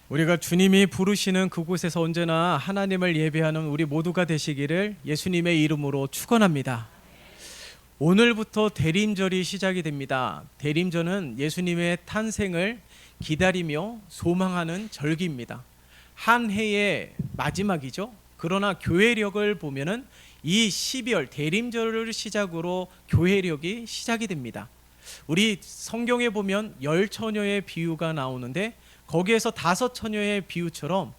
우리가 주님이 부르시는 그곳에서 언제나 하나님을 예배하는 우리 모두가 되시기를 예수님의 이름으로 축원합니다. 오늘부터 대림절이 시작이 됩니다. 대림절은 예수님의 탄생을 기다리며 소망하는 절기입니다. 한 해의 마지막이죠. 그러나 교회력을 보면은 이 12월 대림절을 시작으로 교회력이 시작이 됩니다. 우리 성경에 보면 10처녀의 비유가 나오는데 거기에서 5처녀의 비유처럼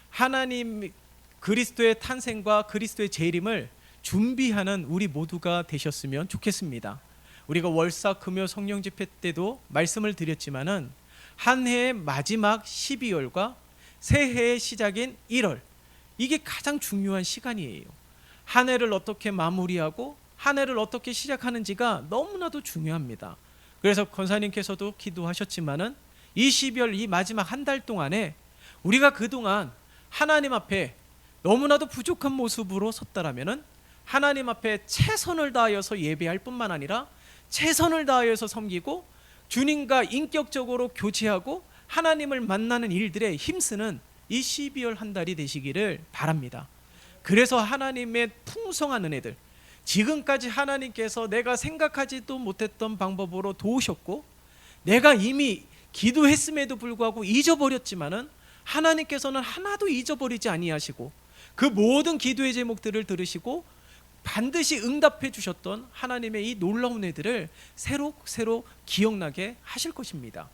하나님 그리스도의 탄생과 그리스도의 재림을 준비하는 우리 모두가 되셨으면 좋겠습니다. 우리가 월사 금요 성령 집회 때도 말씀을 드렸지만은 한 해의 마지막 12월과 새해의 시작인 1월, 이게 가장 중요한 시간이에요. 한 해를 어떻게 마무리하고 한 해를 어떻게 시작하는지가 너무나도 중요합니다. 그래서 권사님께서도 기도하셨지만은 이 12월 이 마지막 한 달 동안에 우리가 그동안 하나님 앞에 너무나도 부족한 모습으로 섰다라면은 하나님 앞에 최선을 다하여서 예배할 뿐만 아니라 최선을 다하여서 섬기고 주님과 인격적으로 교제하고 하나님을 만나는 일들에 힘쓰는 이 12월 한 달이 되시기를 바랍니다. 그래서 하나님의 풍성한 은혜들, 지금까지 하나님께서 내가 생각하지도 못했던 방법으로 도우셨고 내가 이미 기도했음에도 불구하고 잊어버렸지만은 하나님께서는 하나도 잊어버리지 아니하시고 그 모든 기도의 제목들을 들으시고 반드시 응답해 주셨던 하나님의 이 놀라운 애들을 새로 기억나게 하실 것입니다.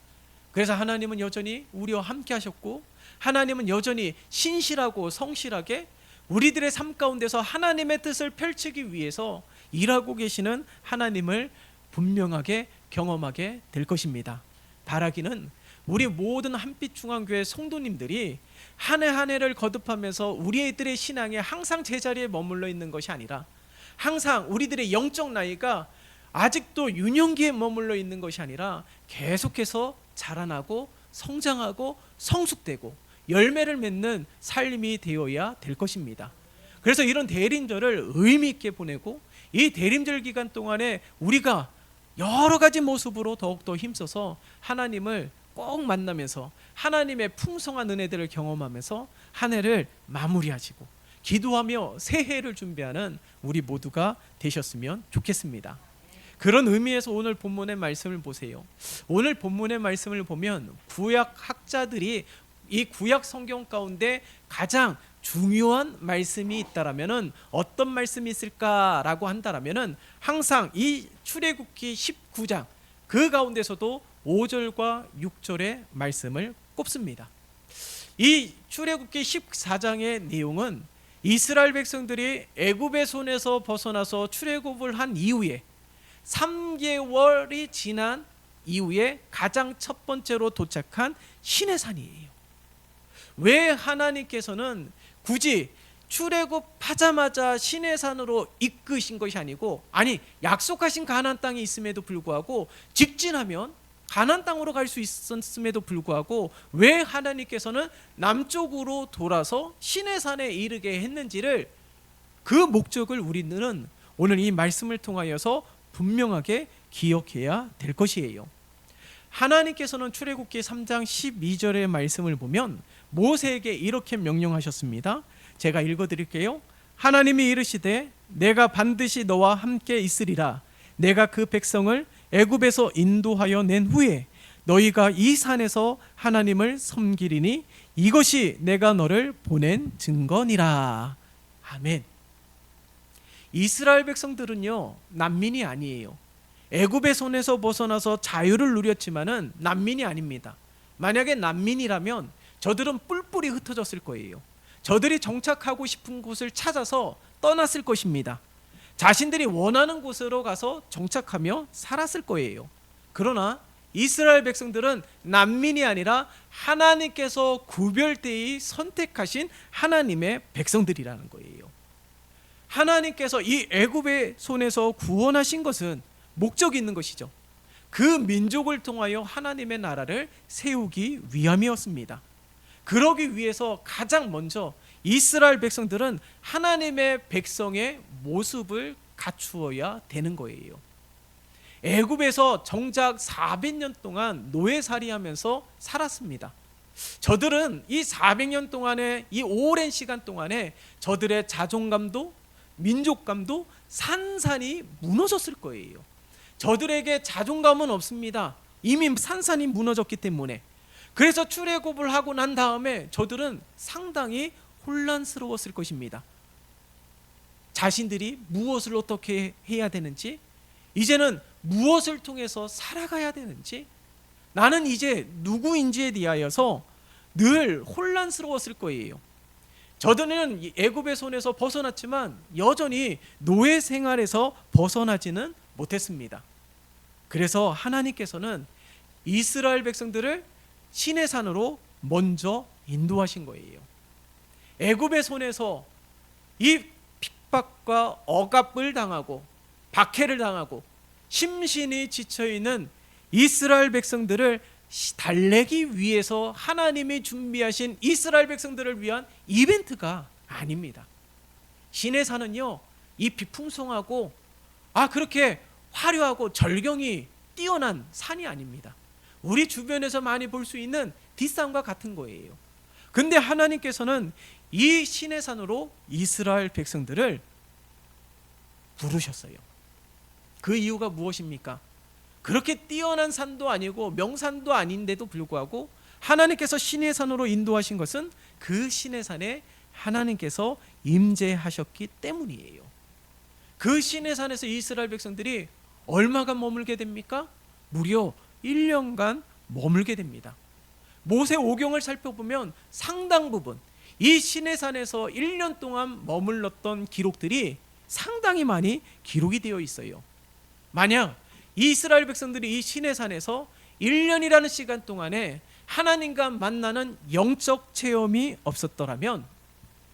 그래서 하나님은 여전히 우리와 함께 하셨고 하나님은 여전히 신실하고 성실하게 우리들의 삶 가운데서 하나님의 뜻을 펼치기 위해서 일하고 계시는 하나님을 분명하게 경험하게 될 것입니다. 바라기는 우리 모든 한빛중앙교회 성도님들이 한 해 한 해를 거듭하면서 우리들의 신앙에 항상 제자리에 머물러 있는 것이 아니라 항상 우리들의 영적 나이가 아직도 유년기에 머물러 있는 것이 아니라 계속해서 자라나고 성장하고 성숙되고 열매를 맺는 삶이 되어야 될 것입니다. 그래서 이런 대림절을 의미 있게 보내고 이 대림절 기간 동안에 우리가 여러 가지 모습으로 더욱더 힘써서 하나님을 꼭 만나면서 하나님의 풍성한 은혜들을 경험하면서 한 해를 마무리하시고 기도하며 새해를 준비하는 우리 모두가 되셨으면 좋겠습니다. 그런 의미에서 오늘 본문의 말씀을 보세요. 오늘 본문의 말씀을 보면 구약 학자들이 이 구약 성경 가운데 가장 중요한 말씀이 있다라면은 어떤 말씀이 있을까라고 한다라면은 항상 이 출애굽기 19장 그 가운데서도 5절과 6절의 말씀을 꼽습니다. 이 출애굽기 14장의 내용은 이스라엘 백성들이 애굽의 손에서 벗어나서 출애굽을 한 이후에 3개월이 지난 이후에 가장 첫 번째로 도착한 시내산이에요. 왜 하나님께서는 굳이 출애굽하자마자 시내산으로 이끄신 것이 아니고 약속하신 가나안 땅이 있음에도 불구하고 직진하면 가나안 땅으로 갈 수 있었음에도 불구하고 왜 하나님께서는 남쪽으로 돌아서 시내산에 이르게 했는지를 그 목적을 우리는 오늘 이 말씀을 통하여서 분명하게 기억해야 될 것이에요. 하나님께서는 출애굽기 3장 12절의 말씀을 보면 모세에게 이렇게 명령하셨습니다. 제가 읽어드릴게요. 하나님이 이르시되 내가 반드시 너와 함께 있으리라. 내가 그 백성을 애굽에서 인도하여 낸 후에 너희가 이 산에서 하나님을 섬기리니 이것이 내가 너를 보낸 증거니라. 아멘. 이스라엘 백성들은요 난민이 아니에요. 애굽의 손에서 벗어나서 자유를 누렸지만은 난민이 아닙니다. 만약에 난민이라면 저들은 뿔뿔이 흩어졌을 거예요. 저들이 정착하고 싶은 곳을 찾아서 떠났을 것입니다. 자신들이 원하는 곳으로 가서 정착하며 살았을 거예요. 그러나 이스라엘 백성들은 난민이 아니라 하나님께서 구별되이 선택하신 하나님의 백성들이라는 거예요. 하나님께서 이 애굽의 손에서 구원하신 것은 목적이 있는 것이죠. 그 민족을 통하여 하나님의 나라를 세우기 위함이었습니다. 그러기 위해서 가장 먼저 이스라엘 백성들은 하나님의 백성의 모습을 갖추어야 되는 거예요. 애굽에서 정작 400년 동안 노예살이하면서 살았습니다. 저들은 이 400년 동안의 이 오랜 시간 동안에 저들의 자존감도 민족감도 산산이 무너졌을 거예요. 저들에게 자존감은 없습니다. 이미 산산이 무너졌기 때문에. 그래서 출애굽을 하고 난 다음에 저들은 상당히 혼란스러웠을 것입니다. 자신들이 무엇을 어떻게 해야 되는지, 이제는 무엇을 통해서 살아가야 되는지, 나는 이제 누구인지에 대하여서 늘 혼란스러웠을 거예요. 저들은 애굽의 손에서 벗어났지만 여전히 노예 생활에서 벗어나지는 못했습니다. 그래서 하나님께서는 이스라엘 백성들을 시내산으로 먼저 인도하신 거예요. 애굽의 손에서 이 핍박과 억압을 당하고 박해를 당하고 심신이 지쳐있는 이스라엘 백성들을 달래기 위해서 하나님이 준비하신 이스라엘 백성들을 위한 이벤트가 아닙니다. 시내산은요, 이 비풍성하고 그렇게 화려하고 절경이 뛰어난 산이 아닙니다. 우리 주변에서 많이 볼 수 있는 뒷산과 같은 거예요. 근데 하나님께서는 이 시내산으로 이스라엘 백성들을 부르셨어요. 그 이유가 무엇입니까? 그렇게 뛰어난 산도 아니고 명산도 아닌데도 불구하고 하나님께서 시내산으로 인도하신 것은 그 시내산에 하나님께서 임재하셨기 때문이에요. 그 시내산에서 이스라엘 백성들이 얼마간 머물게 됩니까? 무려 1년간 머물게 됩니다. 모세 오경을 살펴보면 상당 부분 이 시내산에서 1년 동안 머물렀던 기록들이 상당히 많이 기록이 되어 있어요. 만약 이스라엘 백성들이 이 시내산에서 1년이라는 시간 동안에 하나님과 만나는 영적 체험이 없었더라면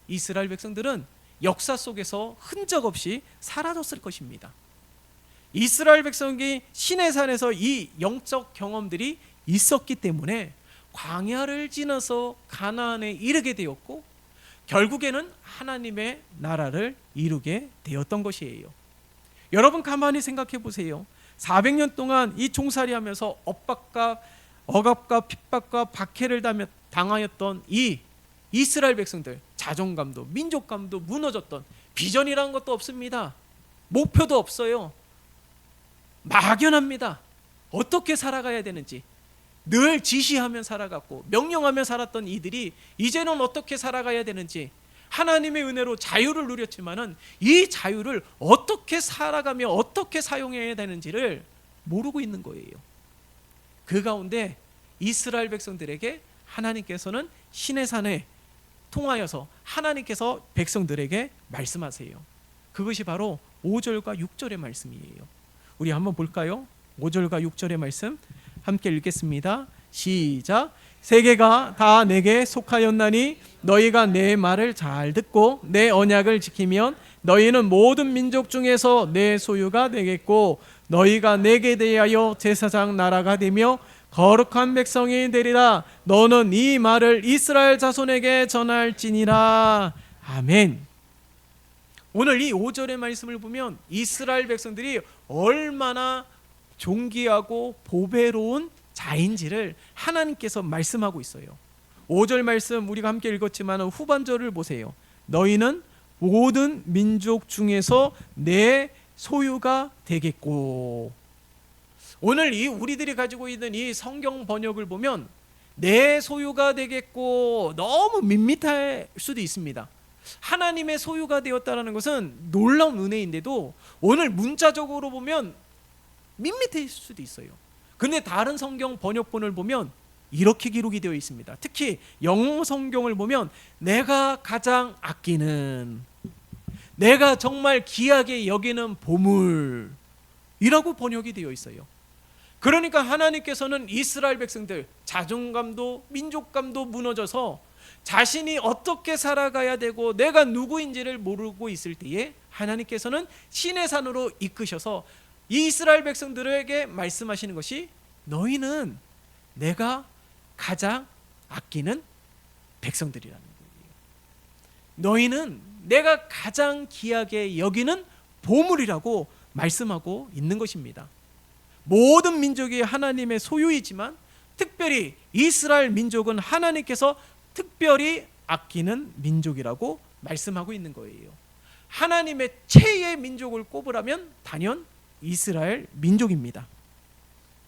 이스라엘 백성들은 역사 속에서 흔적 없이 사라졌을 것입니다. 이스라엘 백성이 시내산에서 이 영적 경험들이 있었기 때문에 광야를 지나서 가나안에 이르게 되었고 결국에는 하나님의 나라를 이루게 되었던 것이에요. 여러분 가만히 생각해 보세요. 400년 동안 이 종살이하면서 억압과 핍박과 박해를 당하였던 이 이스라엘 백성들, 자존감도 민족감도 무너졌던, 비전이라는 것도 없습니다. 목표도 없어요. 막연합니다. 어떻게 살아가야 되는지 늘 지시하며 살아갔고 명령하며 살았던 이들이 이제는 어떻게 살아가야 되는지, 하나님의 은혜로 자유를 누렸지만은 이 자유를 어떻게 살아가며 어떻게 사용해야 되는지를 모르고 있는 거예요. 그 가운데 이스라엘 백성들에게 하나님께서는 시내산에 통하여서 하나님께서 백성들에게 말씀하세요. 그것이 바로 5절과 6절의 말씀이에요. 우리 한번 볼까요? 5절과 6절의 말씀 함께 읽겠습니다. 시작. 세계가 다 내게 속하였나니 너희가 내 말을 잘 듣고 내 언약을 지키면 너희는 모든 민족 중에서 내 소유가 되겠고 너희가 내게 대하여 제사장 나라가 되며 거룩한 백성이 되리라. 너는 이 말을 이스라엘 자손에게 전할지니라. 아멘. 오늘 이 5절의 말씀을 보면 이스라엘 백성들이 얼마나 존귀하고 보배로운 자인지를 하나님께서 말씀하고 있어요. 5절 말씀 우리가 함께 읽었지만 후반절을 보세요. 너희는 모든 민족 중에서 내 소유가 되겠고. 오늘 이 우리들이 가지고 있는 이 성경 번역을 보면 내 소유가 되겠고 너무 밋밋할 수도 있습니다. 하나님의 소유가 되었다는 것은 놀라운 은혜인데도 오늘 문자적으로 보면 밋밋할 수도 있어요. 근데 다른 성경 번역본을 보면 이렇게 기록이 되어 있습니다. 특히 영어 성경을 보면 내가 가장 아끼는, 내가 정말 귀하게 여기는 보물이라고 번역이 되어 있어요. 그러니까 하나님께서는 이스라엘 백성들 자존감도 민족감도 무너져서 자신이 어떻게 살아가야 되고 내가 누구인지를 모르고 있을 때에 하나님께서는 시내산으로 이끄셔서 이스라엘 백성들에게 말씀하시는 것이 너희는 내가 가장 아끼는 백성들이라는 거예요. 너희는 내가 가장 귀하게 여기는 보물이라고 말씀하고 있는 것입니다. 모든 민족이 하나님의 소유이지만 특별히 이스라엘 민족은 하나님께서 특별히 아끼는 민족이라고 말씀하고 있는 거예요. 하나님의 최애의 민족을 꼽으라면 단연 이스라엘 민족입니다.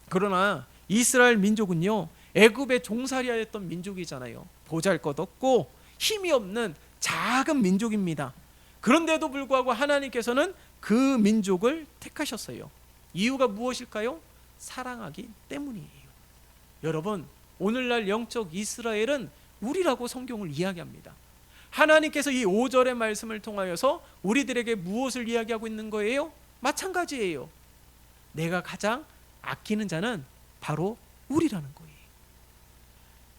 그러나 이스라엘 민족은요, 애굽의 종살이하였던 민족이잖아요. 보잘것없고 힘이 없는 작은 민족입니다. 그런데도 불구하고 하나님께서는 그 민족을 택하셨어요. 이유가 무엇일까요? 사랑하기 때문이에요. 여러분, 오늘날 영적 이스라엘은 우리라고 성경을 이야기합니다. 하나님께서 이 5절의 말씀을 통하여서 우리들에게 무엇을 이야기하고 있는 거예요? 마찬가지예요. 내가 가장 아끼는 자는 바로 우리라는 거예요.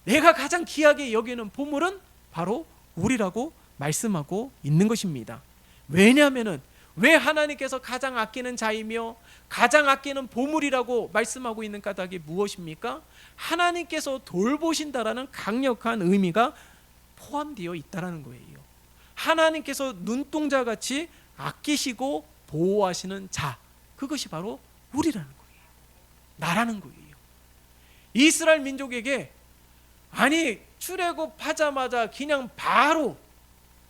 내가 가장 귀하게 여기는 보물은 바로 우리라고 말씀하고 있는 것입니다. 왜냐하면 왜 하나님께서 가장 아끼는 자이며 가장 아끼는 보물이라고 말씀하고 있는 까닭이 무엇입니까? 하나님께서 돌보신다라는 강력한 의미가 포함되어 있다는 거예요. 하나님께서 눈동자같이 아끼시고 보호하시는 자, 그것이 바로 우리라는 거예요. 나라는 거예요. 이스라엘 민족에게 출애굽하자마자 그냥 바로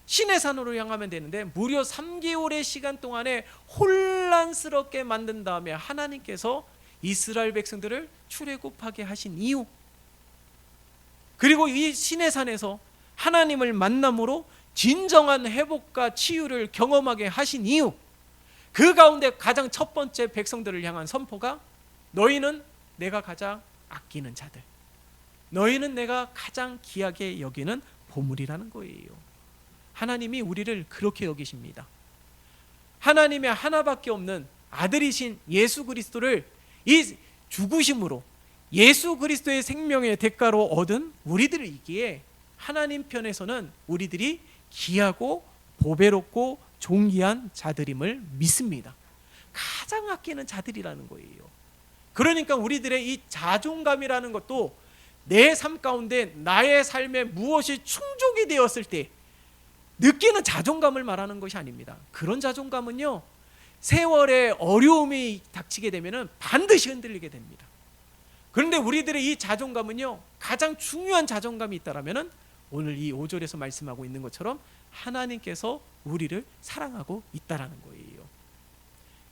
시내산으로 향하면 되는데 무려 3개월의 시간 동안에 혼란스럽게 만든 다음에 하나님께서 이스라엘 백성들을 출애굽하게 하신 이유, 그리고 이 시내산에서 하나님을 만남으로 진정한 회복과 치유를 경험하게 하신 이유, 그 가운데 가장 첫 번째 백성들을 향한 선포가 너희는 내가 가장 아끼는 자들, 너희는 내가 가장 귀하게 여기는 보물이라는 거예요. 하나님이 우리를 그렇게 여기십니다. 하나님의 하나밖에 없는 아들이신 예수 그리스도를 이 죽으심으로 예수 그리스도의 생명의 대가로 얻은 우리들이기에 하나님 편에서는 우리들이 귀하고 보배롭고 존귀한 자들임을 믿습니다. 가장 아끼는 자들이라는 거예요. 그러니까 우리들의 이 자존감이라는 것도 내 삶 가운데 나의 삶에 무엇이 충족이 되었을 때 느끼는 자존감을 말하는 것이 아닙니다. 그런 자존감은요, 세월의 어려움이 닥치게 되면 반드시 흔들리게 됩니다. 그런데 우리들의 이 자존감은요, 가장 중요한 자존감이 있다면 오늘 이 5절에서 말씀하고 있는 것처럼 하나님께서 우리를 사랑하고 있다라는 거예요.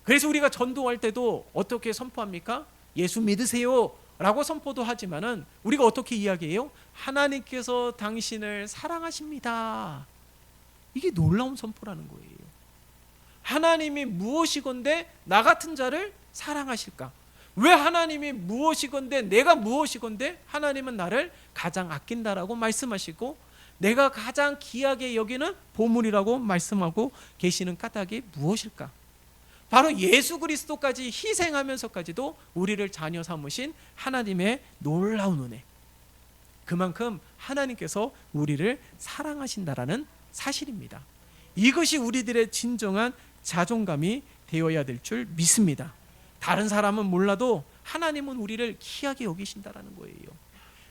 그래서 우리가 전도할 때도 어떻게 선포합니까? 예수 믿으세요 라고 선포도 하지만은 우리가 어떻게 이야기해요? 하나님께서 당신을 사랑하십니다. 이게 놀라운 선포라는 거예요. 하나님이 무엇이건대 나 같은 자를 사랑하실까? 왜 하나님이 무엇이건대 내가 무엇이건대 하나님은 나를 가장 아낀다라고 말씀하시고 내가 가장 귀하게 여기는 보물이라고 말씀하고 계시는 까닭이 무엇일까? 바로 예수 그리스도까지 희생하면서까지도 우리를 자녀 삼으신 하나님의 놀라운 은혜, 그만큼 하나님께서 우리를 사랑하신다라는 사실입니다. 이것이 우리들의 진정한 자존감이 되어야 될 줄 믿습니다. 다른 사람은 몰라도 하나님은 우리를 귀하게 여기신다라는 거예요.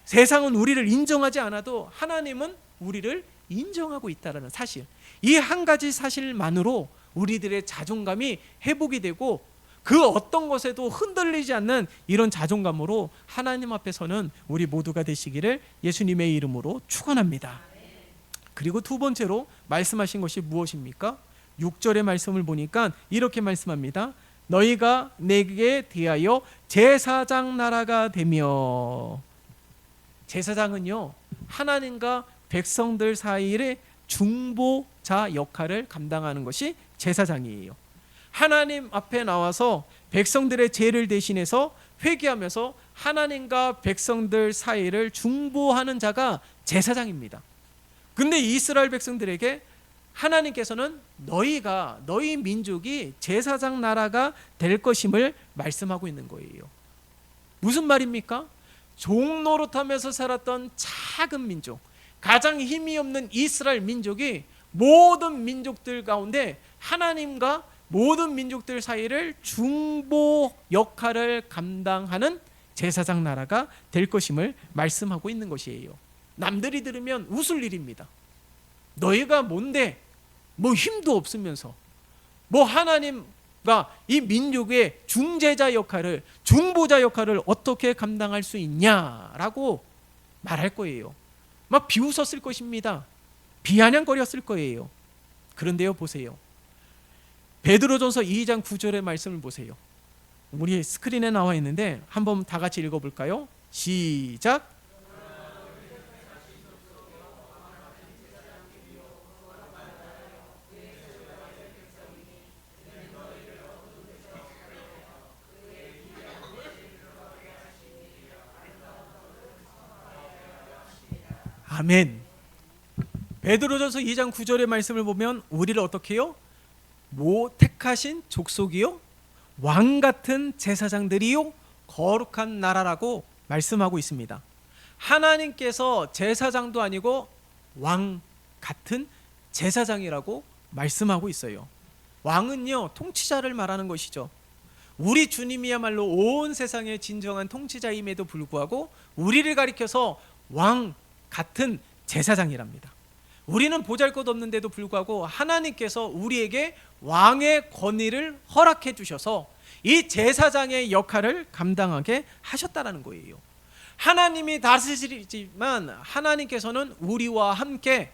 세상은 우리를 인정하지 않아도 하나님은 우리를 인정하고 있다라는 사실, 이 한 가지 사실만으로 우리들의 자존감이 회복이 되고 그 어떤 것에도 흔들리지 않는 이런 자존감으로 하나님 앞에서는 우리 모두가 되시기를 예수님의 이름으로 축원합니다. 그리고 두 번째로 말씀하신 것이 무엇입니까? 6절의 말씀을 보니까 이렇게 말씀합니다. 너희가 내게 대하여 제사장 나라가 되며, 제사장은요, 하나님과 백성들 사이의 중보자 역할을 감당하는 것이 제사장이에요. 하나님 앞에 나와서 백성들의 죄를 대신해서 회개하면서 하나님과 백성들 사이를 중보하는 자가 제사장입니다. 근데 이스라엘 백성들에게 하나님께서는 너희 민족이 제사장 나라가 될 것임을 말씀하고 있는 거예요. 무슨 말입니까? 종노릇하면서 살았던 작은 민족, 가장 힘이 없는 이스라엘 민족이 모든 민족들 가운데 하나님과 모든 민족들 사이를 중보 역할을 감당하는 제사장 나라가 될 것임을 말씀하고 있는 것이에요. 남들이 들으면 웃을 일입니다. 너희가 뭔데 뭐 힘도 없으면서 뭐 하나님과 이 민족의 중재자 역할을, 중보자 역할을 어떻게 감당할 수 있냐라고 말할 거예요. 막 비웃었을 것입니다. 비아냥거렸을 거예요. 그런데요, 보세요. 베드로전서 2장 9절의 말씀을 보세요. 우리 스크린에 나와 있는데 한번 다 같이 읽어볼까요? 시작. 아멘. 베드로전서 2장 9절의 말씀을 보면 우리를 어떻게 해요? 택하신 족속이요, 왕 같은 제사장들이요, 거룩한 나라라고 말씀하고 있습니다. 하나님께서 제사장도 아니고 왕 같은 제사장이라고 말씀하고 있어요. 왕은요, 통치자를 말하는 것이죠. 우리 주님이야말로 온 세상의 진정한 통치자임에도 불구하고 우리를 가리켜서 왕 같은 제사장이랍니다. 우리는 보잘것없는데도 불구하고 하나님께서 우리에게 왕의 권위를 허락해 주셔서 이 제사장의 역할을 감당하게 하셨다는 거예요. 하나님이 다스리지만 하나님께서는 우리와 함께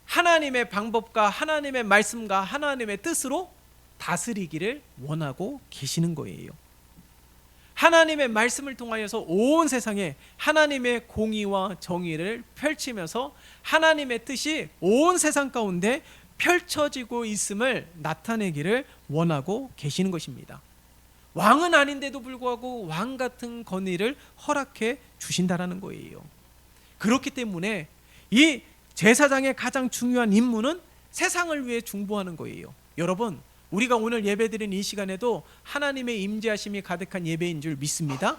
하나님의 방법과 하나님의 말씀과 하나님의 뜻으로 다스리기를 원하고 계시는 거예요. 하나님의 말씀을 통하여서 온 세상에 하나님의 공의와 정의를 펼치면서 하나님의 뜻이 온 세상 가운데 펼쳐지고 있음을 나타내기를 원하고 계시는 것입니다. 왕은 아닌데도 불구하고 왕 같은 권위를 허락해 주신다라는 거예요. 그렇기 때문에 이 제사장의 가장 중요한 임무는 세상을 위해 중보하는 거예요. 여러분, 우리가 오늘 예배드린 이 시간에도 하나님의 임재하심이 가득한 예배인 줄 믿습니다.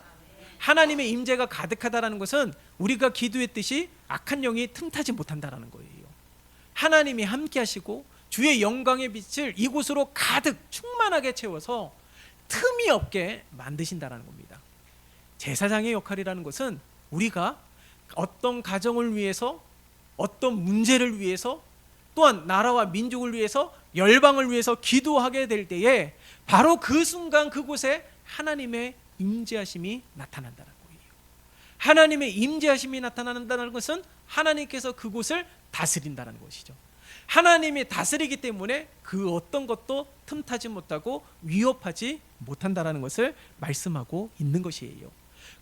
하나님의 임재가 가득하다는 것은 우리가 기도했듯이 악한 영이 틈타지 못한다는 거예요. 하나님이 함께 하시고 주의 영광의 빛을 이곳으로 가득 충만하게 채워서 틈이 없게 만드신다는 겁니다. 제사장의 역할이라는 것은 우리가 어떤 가정을 위해서, 어떤 문제를 위해서, 또한 나라와 민족을 위해서, 열방을 위해서 기도하게 될 때에 바로 그 순간 그곳에 하나님의 임재하심이 나타난다는 거예요. 하나님의 임재하심이 나타난다는 것은 하나님께서 그곳을 다스린다는 것이죠. 하나님이 다스리기 때문에 그 어떤 것도 틈타지 못하고 위협하지 못한다는 것을 말씀하고 있는 것이에요.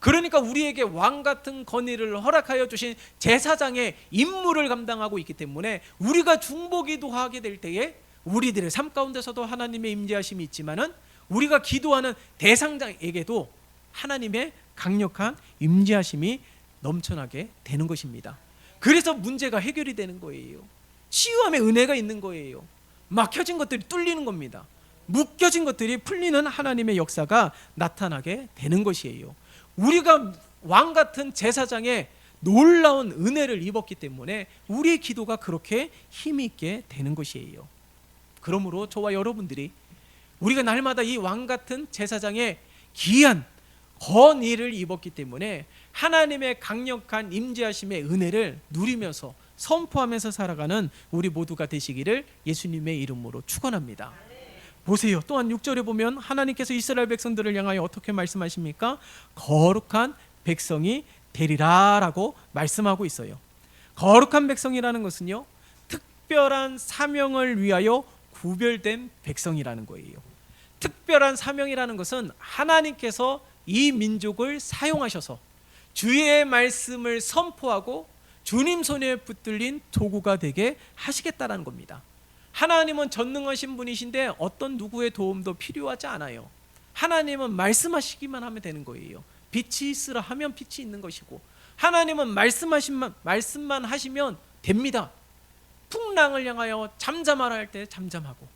그러니까 우리에게 왕 같은 권위를 허락하여 주신 제사장의 임무를 감당하고 있기 때문에 우리가 중보기도하게 될 때에 우리들의 삶 가운데서도 하나님의 임재하심이 있지만은 우리가 기도하는 대상자에게도 하나님의 강력한 임재하심이 넘쳐나게 되는 것입니다. 그래서 문제가 해결이 되는 거예요. 치유함의 은혜가 있는 거예요. 막혀진 것들이 뚫리는 겁니다. 묶여진 것들이 풀리는 하나님의 역사가 나타나게 되는 것이에요. 우리가 왕 같은 제사장의 놀라운 은혜를 입었기 때문에 우리의 기도가 그렇게 힘이 있게 되는 것이에요. 그러므로 저와 여러분들이 우리가 날마다 이 왕 같은 제사장의 귀한 권위를 입었기 때문에 하나님의 강력한 임재하심의 은혜를 누리면서 선포하면서 살아가는 우리 모두가 되시기를 예수님의 이름으로 축원합니다. 보세요. 또한 6절에 보면 하나님께서 이스라엘 백성들을 향하여 어떻게 말씀하십니까? 거룩한 백성이 되리라 라고 말씀하고 있어요. 거룩한 백성이라는 것은요, 특별한 사명을 위하여 구별된 백성이라는 거예요. 특별한 사명이라는 것은 하나님께서 이 민족을 사용하셔서 주의 말씀을 선포하고 주님 손에 붙들린 도구가 되게 하시겠다라는 겁니다. 하나님은 전능하신 분이신데 어떤 누구의 도움도 필요하지 않아요. 하나님은 말씀하시기만 하면 되는 거예요. 빛이 있으라 하면 빛이 있는 것이고, 하나님은 말씀만 하시면 됩니다. 풍랑을 향하여 잠잠하라 할 때 잠잠하고,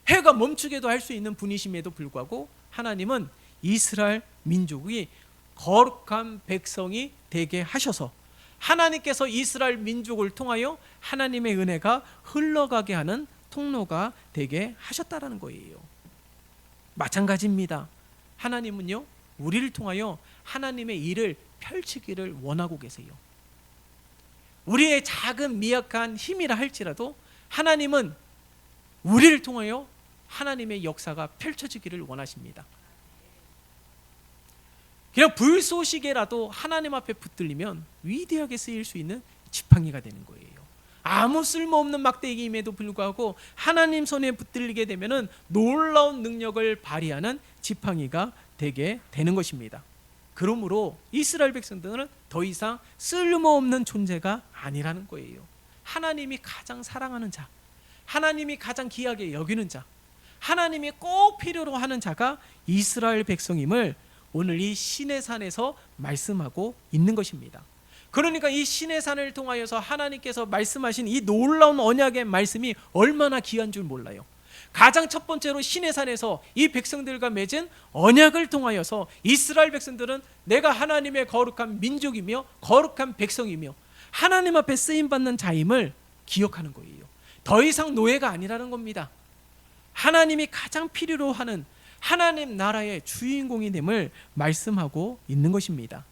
해가 멈추게도 할 수 있는 분이심에도 불구하고 하나님은 이스라엘 민족이 거룩한 백성이 되게 하셔서 하나님께서 이스라엘 민족을 통하여 하나님의 은혜가 흘러가게 하는 통로가 되게 하셨다라는 거예요. 마찬가지입니다. 하나님은요, 우리를 통하여 하나님의 일을 펼치기를 원하고 계세요. 우리의 작은 미약한 힘이라 할지라도 하나님은 우리를 통하여 하나님의 역사가 펼쳐지기를 원하십니다. 그냥 불쏘시개라도 하나님 앞에 붙들리면 위대하게 쓰일 수 있는 지팡이가 되는 거예요. 아무 쓸모없는 막대기임에도 불구하고 하나님 손에 붙들리게 되면은 놀라운 능력을 발휘하는 지팡이가 되게 되는 것입니다. 그러므로 이스라엘 백성들은 더 이상 쓸모없는 존재가 아니라는 거예요. 하나님이 가장 사랑하는 자, 하나님이 가장 귀하게 여기는 자, 하나님이 꼭 필요로 하는 자가 이스라엘 백성임을 오늘 이 시내산에서 말씀하고 있는 것입니다. 그러니까 이 시내산을 통하여서 하나님께서 말씀하신 이 놀라운 언약의 말씀이 얼마나 귀한 줄 몰라요. 가장 첫 번째로 시내산에서 이 백성들과 맺은 언약을 통하여서 이스라엘 백성들은 내가 하나님의 거룩한 민족이며 거룩한 백성이며 하나님 앞에 쓰임받는 자임을 기억하는 거예요. 더 이상 노예가 아니라는 겁니다. 하나님이 가장 필요로 하는 하나님 나라의 주인공이 됨을 말씀하고 있는 것입니다.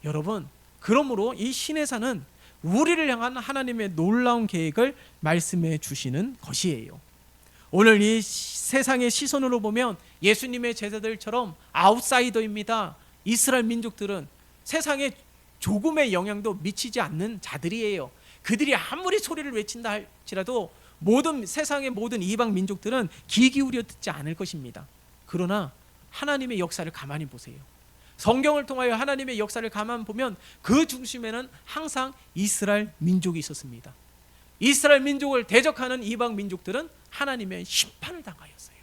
여러분, 그러므로 이 시내산은 우리를 향한 하나님의 놀라운 계획을 말씀해 주시는 것이에요. 오늘 이 세상의 시선으로 보면 예수님의 제자들처럼 아웃사이더입니다. 이스라엘 민족들은 세상에 조금의 영향도 미치지 않는 자들이에요. 그들이 아무리 소리를 외친다 할지라도 세상의 모든 이방 민족들은 귀 기울여 듣지 않을 것입니다. 그러나 하나님의 역사를 가만히 보세요. 성경을 통하여 하나님의 역사를 가만 보면 그 중심에는 항상 이스라엘 민족이 있었습니다. 이스라엘 민족을 대적하는 이방 민족들은 하나님의 심판을 당하였어요.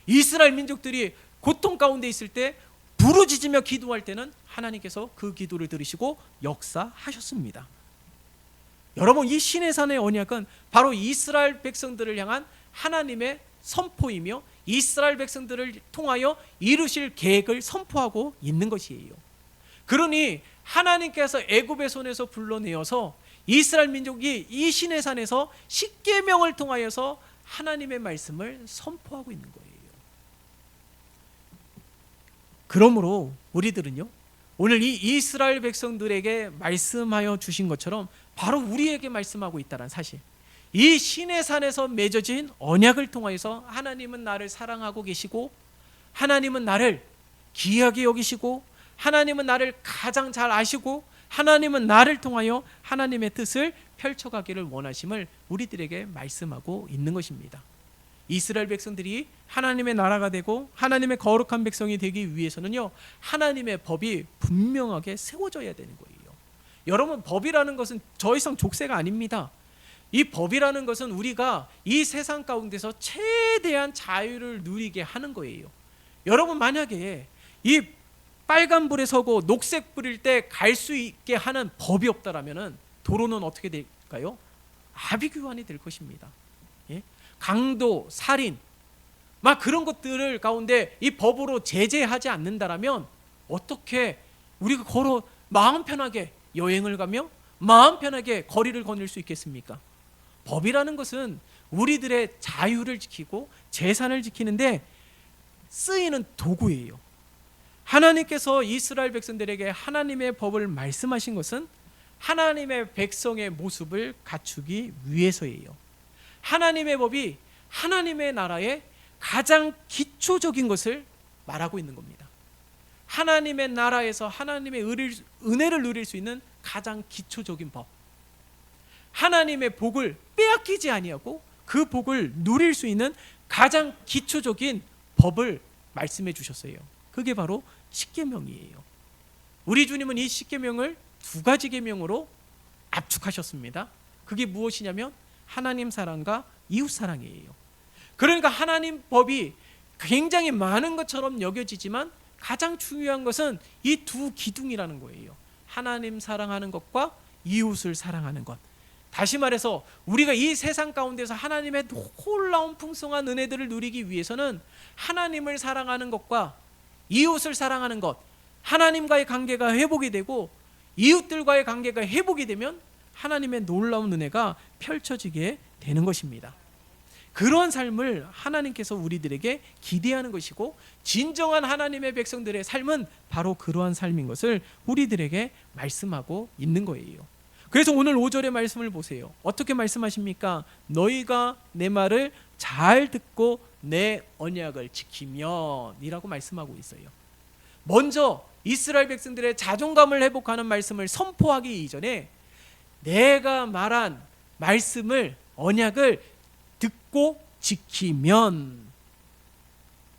이스라엘 민족들이 고통 가운데 있을 때 부르짖으며 기도할 때는 하나님께서 그 기도를 들으시고 역사하셨습니다. 여러분, 이 시내산의 언약은 바로 이스라엘 백성들을 향한 하나님의 선포이며 이스라엘 백성들을 통하여 이루실 계획을 선포하고 있는 것이에요. 그러니 하나님께서 애굽의 손에서 불러내어서 이스라엘 민족이 이 시내산에서 십계명을 통하여서 하나님의 말씀을 선포하고 있는 거예요. 그러므로 우리들은요, 오늘 이 이스라엘 백성들에게 말씀하여 주신 것처럼 바로 우리에게 말씀하고 있다는 사실, 이 시내산에서 맺어진 언약을 통하여서 하나님은 나를 사랑하고 계시고 하나님은 나를 귀하게 여기시고 하나님은 나를 가장 잘 아시고 하나님은 나를 통하여 하나님의 뜻을 펼쳐가기를 원하심을 우리들에게 말씀하고 있는 것입니다. 이스라엘 백성들이 하나님의 나라가 되고 하나님의 거룩한 백성이 되기 위해서는요, 하나님의 법이 분명하게 세워져야 되는 거예요. 여러분, 법이라는 것은 더 이상 족쇄가 아닙니다. 이 법이라는 것은 우리가 이 세상 가운데서 최대한 자유를 누리게 하는 거예요. 여러분, 만약에 이 빨간불에 서고 녹색불일 때 갈 수 있게 하는 법이 없다라면 도로는 어떻게 될까요? 아비규환이 될 것입니다. 예? 강도, 살인, 막 그런 것들을 가운데 이 법으로 제재하지 않는다라면 어떻게 우리가 마음 편하게 여행을 가며 마음 편하게 거리를 거닐 수 있겠습니까? 법이라는 것은 우리들의 자유를 지키고 재산을 지키는데 쓰이는 도구예요. 하나님께서 이스라엘 백성들에게 하나님의 법을 말씀하신 것은 하나님의 백성의 모습을 갖추기 위해서예요. 하나님의 법이 하나님의 나라의 가장 기초적인 것을 말하고 있는 겁니다. 하나님의 나라에서 하나님의 은혜를 누릴 수 있는 가장 기초적인 법, 하나님의 복을 빼앗기지 아니하고 그 복을 누릴 수 있는 가장 기초적인 법을 말씀해 주셨어요. 그게 바로 십계명이에요. 우리 주님은 이 십계명을 두 가지 계명으로 압축하셨습니다. 그게 무엇이냐면 하나님 사랑과 이웃 사랑이에요. 그러니까 하나님 법이 굉장히 많은 것처럼 여겨지지만 가장 중요한 것은 이 두 기둥이라는 거예요. 하나님 사랑하는 것과 이웃을 사랑하는 것. 다시 말해서 우리가 이 세상 가운데서 하나님의 놀라운 풍성한 은혜들을 누리기 위해서는 하나님을 사랑하는 것과 이웃을 사랑하는 것, 하나님과의 관계가 회복이 되고 이웃들과의 관계가 회복이 되면 하나님의 놀라운 은혜가 펼쳐지게 되는 것입니다. 그런 삶을 하나님께서 우리들에게 기대하는 것이고 진정한 하나님의 백성들의 삶은 바로 그러한 삶인 것을 우리들에게 말씀하고 있는 거예요. 그래서 오늘 5절의 말씀을 보세요. 어떻게 말씀하십니까? 너희가 내 말을 잘 듣고 내 언약을 지키면 이라고 말씀하고 있어요. 먼저 이스라엘 백성들의 자존감을 회복하는 말씀을 선포하기 이전에 내가 말한 말씀을, 언약을 듣고 지키면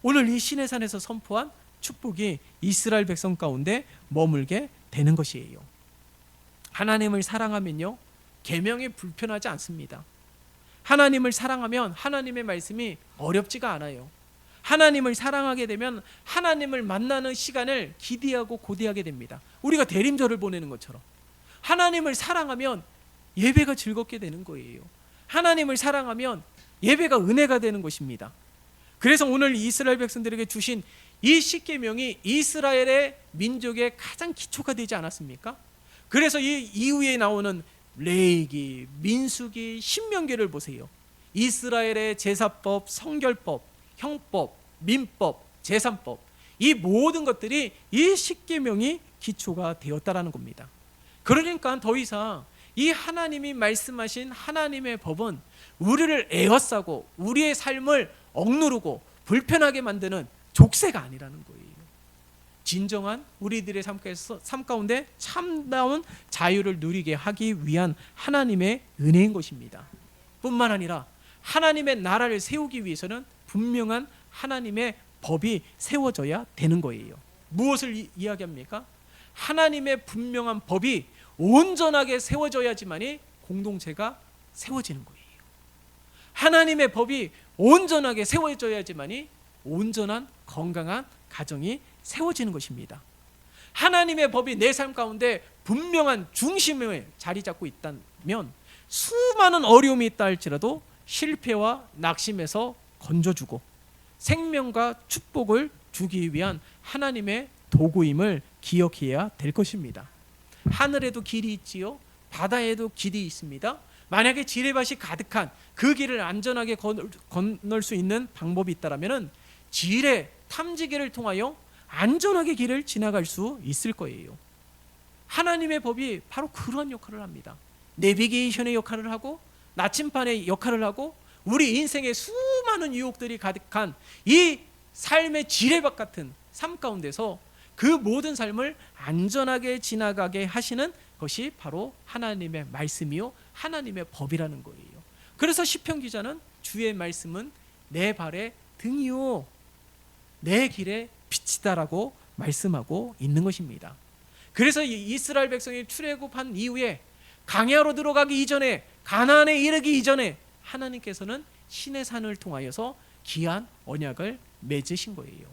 오늘 이 시내산에서 선포한 축복이 이스라엘 백성 가운데 머물게 되는 것이에요. 하나님을 사랑하면요, 계명이 불편하지 않습니다. 하나님을 사랑하면 하나님의 말씀이 어렵지가 않아요. 하나님을 사랑하게 되면 하나님을 만나는 시간을 기대하고 고대하게 됩니다. 우리가 대림절을 보내는 것처럼 하나님을 사랑하면 예배가 즐겁게 되는 거예요. 하나님을 사랑하면 예배가 은혜가 되는 것입니다. 그래서 오늘 이스라엘 백성들에게 주신 이 십계명이 이스라엘의 민족의 가장 기초가 되지 않았습니까? 그래서 이 이후에 나오는 레위기, 민수기, 신명기를 보세요. 이스라엘의 제사법, 성결법, 형법, 민법, 제산법, 이 모든 것들이 이 십계명이 기초가 되었다라는 겁니다. 그러니까 더 이상 이 하나님이 말씀하신 하나님의 법은 우리를 에워싸고 우리의 삶을 억누르고 불편하게 만드는 족쇄가 아니라는 거예요. 진정한 우리들의 삶 가운데 참다운 자유를 누리게 하기 위한 하나님의 은혜인 것입니다. 뿐만 아니라 하나님의 나라를 세우기 위해서는 분명한 하나님의 법이 세워져야 되는 거예요. 무엇을 이야기합니까? 하나님의 분명한 법이 온전하게 세워져야지만이 공동체가 세워지는 거예요. 하나님의 법이 온전하게 세워져야지만이 온전한 건강한 가정이 세워지는 것입니다. 하나님의 법이 내 삶 가운데 분명한 중심에 자리 잡고 있다면 수많은 어려움이 있다 할지라도 실패와 낙심에서 건져주고 생명과 축복을 주기 위한 하나님의 도구임을 기억해야 될 것입니다. 하늘에도 길이 있지요, 바다에도 길이 있습니다. 만약에 지뢰밭이 가득한 그 길을 안전하게 건널 수 있는 방법이 있다면 지뢰 탐지기를 통하여 안전하게 길을 지나갈 수 있을 거예요. 하나님의 법이 바로 그런 역할을 합니다. 내비게이션의 역할을 하고 나침반의 역할을 하고 우리 인생에 수많은 유혹들이 가득한 이 삶의 지뢰밭 같은 삶 가운데서 그 모든 삶을 안전하게 지나가게 하시는 것이 바로 하나님의 말씀이요 하나님의 법이라는 거예요. 그래서 시편 기자는 주의 말씀은 내 발의 등이요 내 길의 빛이다라고 말씀하고 있는 것입니다. 그래서 이스라엘 백성이 출애굽한 이후에 광야로 들어가기 이전에 가나안에 이르기 이전에 하나님께서는 시내산을 통하여서 귀한 언약을 맺으신 거예요.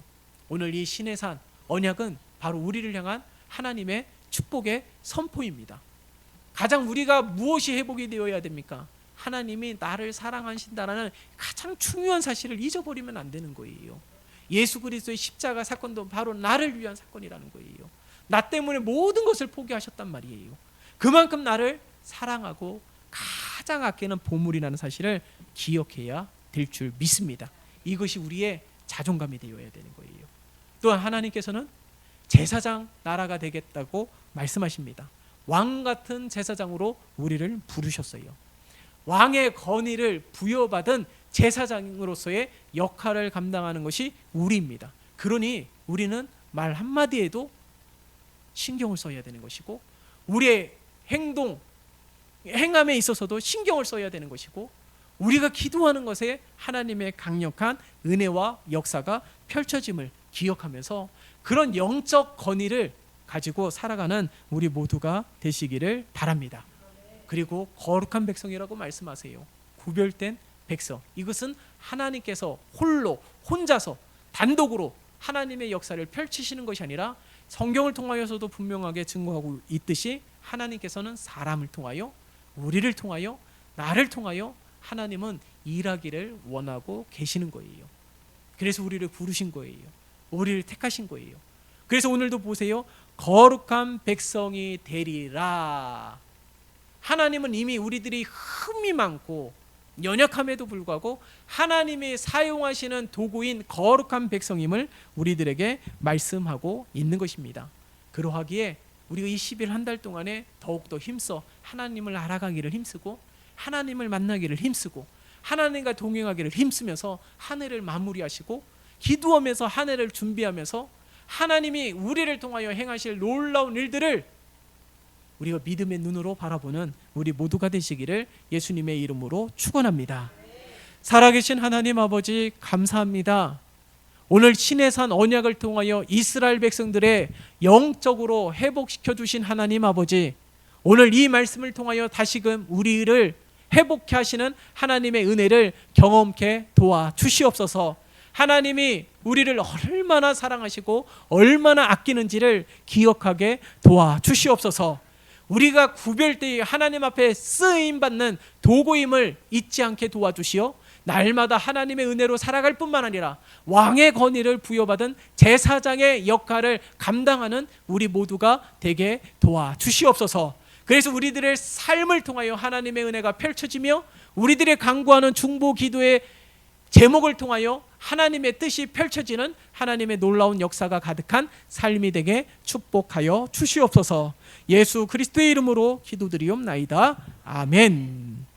오늘 이 시내산 언약은 바로 우리를 향한 하나님의 축복의 선포입니다. 가장 우리가 무엇이 회복이 되어야 됩니까? 하나님이 나를 사랑하신다라는 가장 중요한 사실을 잊어버리면 안 되는 거예요. 예수 그리스도의 십자가 사건도 바로 나를 위한 사건이라는 거예요. 나 때문에 모든 것을 포기하셨단 말이에요. 그만큼 나를 사랑하고 가장 아끼는 보물이라는 사실을 기억해야 될 줄 믿습니다. 이것이 우리의 자존감이 되어야 되는 거예요. 또한 하나님께서는 제사장 나라가 되겠다고 말씀하십니다. 왕 같은 제사장으로 우리를 부르셨어요. 왕의 권위를 부여받은 제사장으로서의 역할을 감당하는 것이 우리입니다. 그러니 우리는 말 한마디에도 신경을 써야 되는 것이고 우리의 행함에 있어서도 신경을 써야 되는 것이고 우리가 기도하는 것에 하나님의 강력한 은혜와 역사가 펼쳐짐을 기억하면서 그런 영적 권위를 가지고 살아가는 우리 모두가 되시기를 바랍니다. 그리고 거룩한 백성이라고 말씀하세요. 구별된 백성. 이것은 하나님께서 혼자서 단독으로 하나님의 역사를 펼치시는 것이 아니라 성경을 통하여서도 분명하게 증거하고 있듯이 하나님께서는 사람을 통하여 우리를 통하여 나를 통하여 하나님은 일하기를 원하고 계시는 거예요. 그래서 우리를 부르신 거예요. 우리를 택하신 거예요. 그래서 오늘도 보세요. 거룩한 백성이 되리라. 하나님은 이미 우리들이 흠이 많고 연약함에도 불구하고 하나님이 사용하시는 도구인 거룩한 백성임을 우리들에게 말씀하고 있는 것입니다. 그러하기에 우리가 이 10일 한 달 동안에 더욱더 힘써 하나님을 알아가기를 힘쓰고 하나님을 만나기를 힘쓰고 하나님과 동행하기를 힘쓰면서 한 해를 마무리하시고 기도하면서 한 해를 준비하면서 하나님이 우리를 통하여 행하실 놀라운 일들을 우리가 믿음의 눈으로 바라보는 우리 모두가 되시기를 예수님의 이름으로 축원합니다. 살아계신 하나님 아버지, 감사합니다. 오늘 시내산 언약을 통하여 이스라엘 백성들의 영적으로 회복시켜 주신 하나님 아버지, 오늘 이 말씀을 통하여 다시금 우리를 회복케 하시는 하나님의 은혜를 경험케 도와주시옵소서. 하나님이 우리를 얼마나 사랑하시고 얼마나 아끼는지를 기억하게 도와주시옵소서. 우리가 구별되이 하나님 앞에 쓰임받는 도구임을 잊지 않게 도와주시어 날마다 하나님의 은혜로 살아갈 뿐만 아니라 왕의 권위를 부여받은 제사장의 역할을 감당하는 우리 모두가 되게 도와주시옵소서. 그래서 우리들의 삶을 통하여 하나님의 은혜가 펼쳐지며 우리들의 간구하는 중보 기도의 제목을 통하여 하나님의 뜻이 펼쳐지는 하나님의 놀라운 역사가 가득한 삶이 되게 축복하여 주시옵소서. 예수 그리스도의 이름으로 기도드리옵나이다. 아멘.